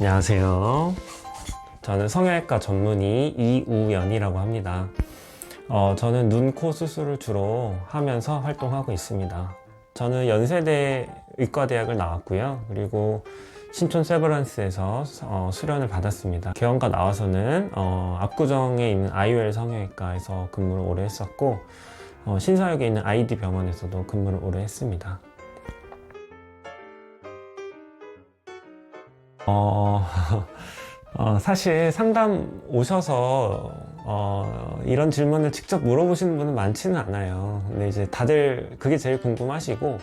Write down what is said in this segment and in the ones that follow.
안녕하세요. 저는 성형외과 전문의 이우연이라고 합니다. 저는 눈, 코 수술을 주로 하면서 활동하고 있습니다. 저는 연세대 의과대학을 나왔고요. 그리고 신촌 세브란스에서 수련을 받았습니다. 개원과 나와서는 압구정에 있는 IOL 성형외과에서 근무를 오래 했었고, 신사역에 있는 ID 병원에서도 근무를 오래 했습니다. 사실 상담 오셔서 이런 질문을 직접 물어보시는 분은 많지는 않아요. 근데 이제 다들 그게 제일 궁금하시고,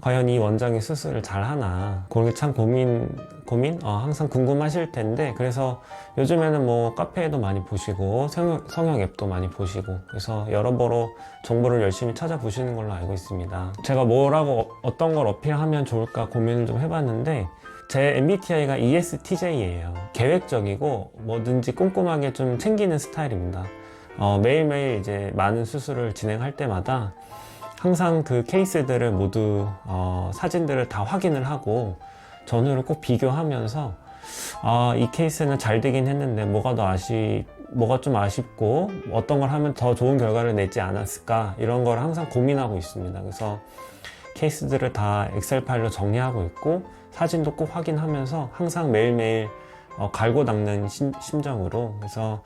과연 이 원장이 수술을 잘 하나, 그게 참 고민? 항상 궁금하실 텐데, 그래서 요즘에는 뭐 카페에도 많이 보시고, 성형 앱도 많이 보시고, 그래서 여러모로 정보를 열심히 찾아보시는 걸로 알고 있습니다. 제가 뭐라고 어떤 걸 어필하면 좋을까 고민을 좀 해봤는데, 제 MBTI가 ESTJ예요. 계획적이고 뭐든지 꼼꼼하게 좀 챙기는 스타일입니다. 매일매일 이제 많은 수술을 진행할 때마다 항상 그 케이스들을 모두 사진들을 다 확인을 하고 전후를 꼭 비교하면서 이 케이스는 잘 되긴 했는데 뭐가 좀 아쉽고 어떤 걸 하면 더 좋은 결과를 내지 않았을까, 이런 걸 항상 고민하고 있습니다. 그래서 케이스들을 다 엑셀 파일로 정리하고 있고, 사진도 꼭 확인하면서 항상 매일매일 갈고 닦는 심정으로. 그래서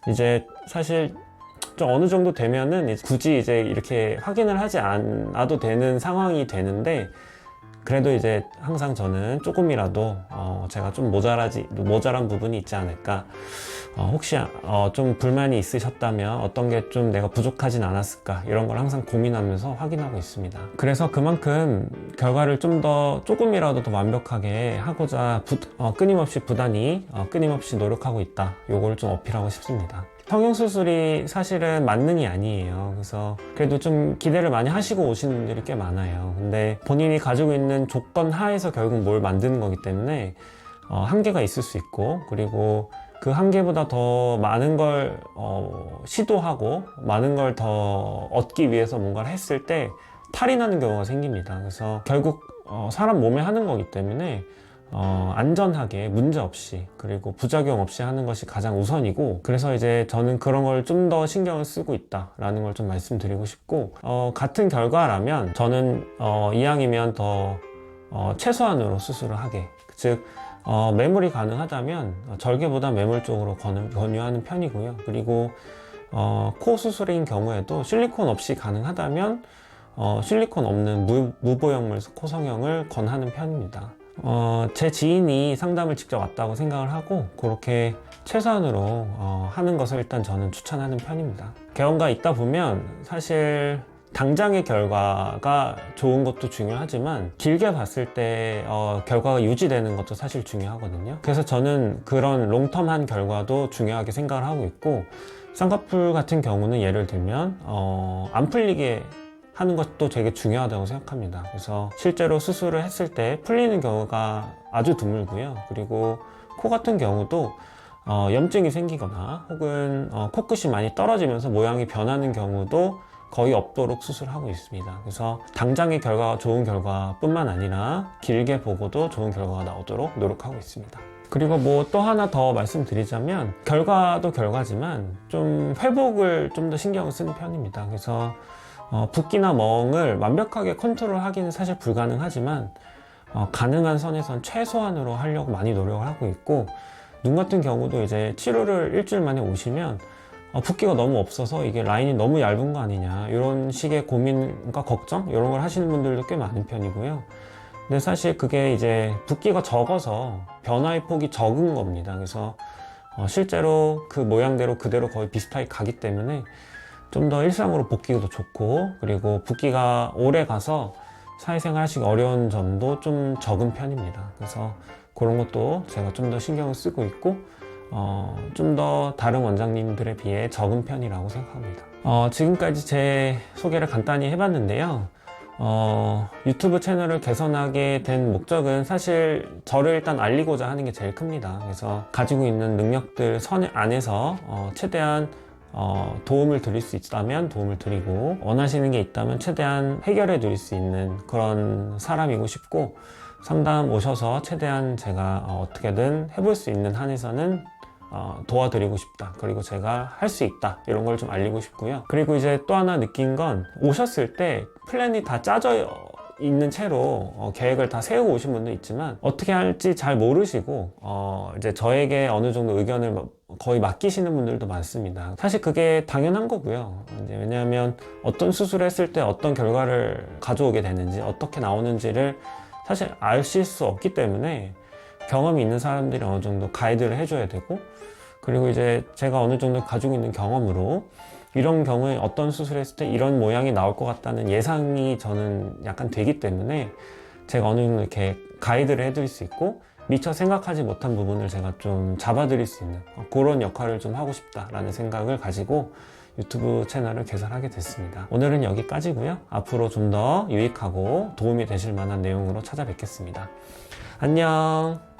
이제 사실 좀 어느 정도 되면은 굳이 이제 이렇게 확인을 하지 않아도 되는 상황이 되는데, 그래도 이제 항상 저는 조금이라도 제가 좀 모자란 부분이 있지 않을까, 혹시 좀 불만이 있으셨다면 어떤 게 좀 내가 부족하진 않았을까, 이런 걸 항상 고민하면서 확인하고 있습니다. 그래서 그만큼 결과를 좀 더 조금이라도 더 완벽하게 하고자 끊임없이 끊임없이 노력하고 있다, 요걸 좀 어필하고 싶습니다. 성형수술이 사실은 만능이 아니에요. 그래서 그래도 좀 기대를 많이 하시고 오시는 분들이 꽤 많아요. 근데 본인이 가지고 있는 조건 하에서 결국 뭘 만드는 거기 때문에 한계가 있을 수 있고, 그리고 그 한계보다 더 많은 걸 시도하고 많은 걸 더 얻기 위해서 뭔가를 했을 때 탈이 나는 경우가 생깁니다. 그래서 결국 사람 몸에 하는 거기 때문에 안전하게 문제없이, 그리고 부작용 없이 하는 것이 가장 우선이고, 그래서 이제 저는 그런 걸 좀 더 신경을 쓰고 있다라는 걸 좀 말씀드리고 싶고, 같은 결과라면 저는 이왕이면 더 최소한으로 수술을 하게, 즉 매몰이 가능하다면 절개보다 매몰 쪽으로 권유하는 편이고요. 그리고 코 수술인 경우에도 실리콘 없이 가능하다면 실리콘 없는 무보형물 코 성형을 권하는 편입니다. 제 지인이 상담을 직접 왔다고 생각을 하고, 그렇게 최소한으로 하는 것을 일단 저는 추천하는 편입니다. 개원가 있다 보면 사실 당장의 결과가 좋은 것도 중요하지만, 길게 봤을 때 결과가 유지되는 것도 사실 중요하거든요. 그래서 저는 그런 롱텀한 결과도 중요하게 생각을 하고 있고, 쌍꺼풀 같은 경우는 예를 들면 안 풀리게 하는 것도 되게 중요하다고 생각합니다. 그래서 실제로 수술을 했을 때 풀리는 경우가 아주 드물고요. 그리고 코 같은 경우도 염증이 생기거나 혹은 코끝이 많이 떨어지면서 모양이 변하는 경우도 거의 없도록 수술하고 있습니다. 그래서 당장의 결과가 좋은 결과뿐만 아니라 길게 보고도 좋은 결과가 나오도록 노력하고 있습니다. 그리고 뭐 또 하나 더 말씀드리자면, 결과도 결과지만 좀 회복을 좀 더 신경을 쓰는 편입니다. 그래서 붓기나 멍을 완벽하게 컨트롤하기는 사실 불가능하지만 가능한 선에선 최소한으로 하려고 많이 노력을 하고 있고, 눈 같은 경우도 이제 치료를 일주일 만에 오시면 붓기가 너무 없어서 이게 라인이 너무 얇은 거 아니냐, 이런 식의 고민과 걱정, 이런 걸 하시는 분들도 꽤 많은 편이고요. 근데 사실 그게 이제 붓기가 적어서 변화의 폭이 적은 겁니다. 그래서 실제로 그 모양대로 그대로 거의 비슷하게 가기 때문에 좀 더 일상으로 복귀도 좋고, 그리고 붓기가 오래 가서 사회생활 하시기 어려운 점도 좀 적은 편입니다. 그래서 그런 것도 제가 좀 더 신경을 쓰고 있고, 좀 더 다른 원장님들에 비해 적은 편이라고 생각합니다. 지금까지 제 소개를 간단히 해봤는데요. 유튜브 채널을 개선하게 된 목적은 사실 저를 일단 알리고자 하는 게 제일 큽니다. 그래서 가지고 있는 능력들 선 안에서 최대한 도움을 드릴 수 있다면 도움을 드리고, 원하시는 게 있다면 최대한 해결해 드릴 수 있는 그런 사람이고 싶고, 상담 오셔서 최대한 제가 어떻게든 해볼 수 있는 한에서는 도와드리고 싶다. 그리고 제가 할 수 있다. 이런 걸 좀 알리고 싶고요. 그리고 이제 또 하나 느낀 건, 오셨을 때 플랜이 다 짜져 있는 채로 계획을 다 세우고 오신 분도 있지만, 어떻게 할지 잘 모르시고 이제 저에게 어느 정도 의견을 거의 맡기시는 분들도 많습니다. 사실 그게 당연한 거고요. 이제 왜냐하면 어떤 수술을 했을 때 어떤 결과를 가져오게 되는지, 어떻게 나오는지를 사실 아실 수 없기 때문에 경험이 있는 사람들이 어느 정도 가이드를 해줘야 되고, 그리고 이제 제가 어느 정도 가지고 있는 경험으로 이런 경우에 어떤 수술을 했을 때 이런 모양이 나올 것 같다는 예상이 저는 약간 되기 때문에 제가 어느 정도 이렇게 가이드를 해드릴 수 있고, 미처 생각하지 못한 부분을 제가 좀 잡아드릴 수 있는 그런 역할을 좀 하고 싶다라는 생각을 가지고 유튜브 채널을 개설하게 됐습니다. 오늘은 여기까지고요. 앞으로 좀 더 유익하고 도움이 되실 만한 내용으로 찾아뵙겠습니다. 안녕.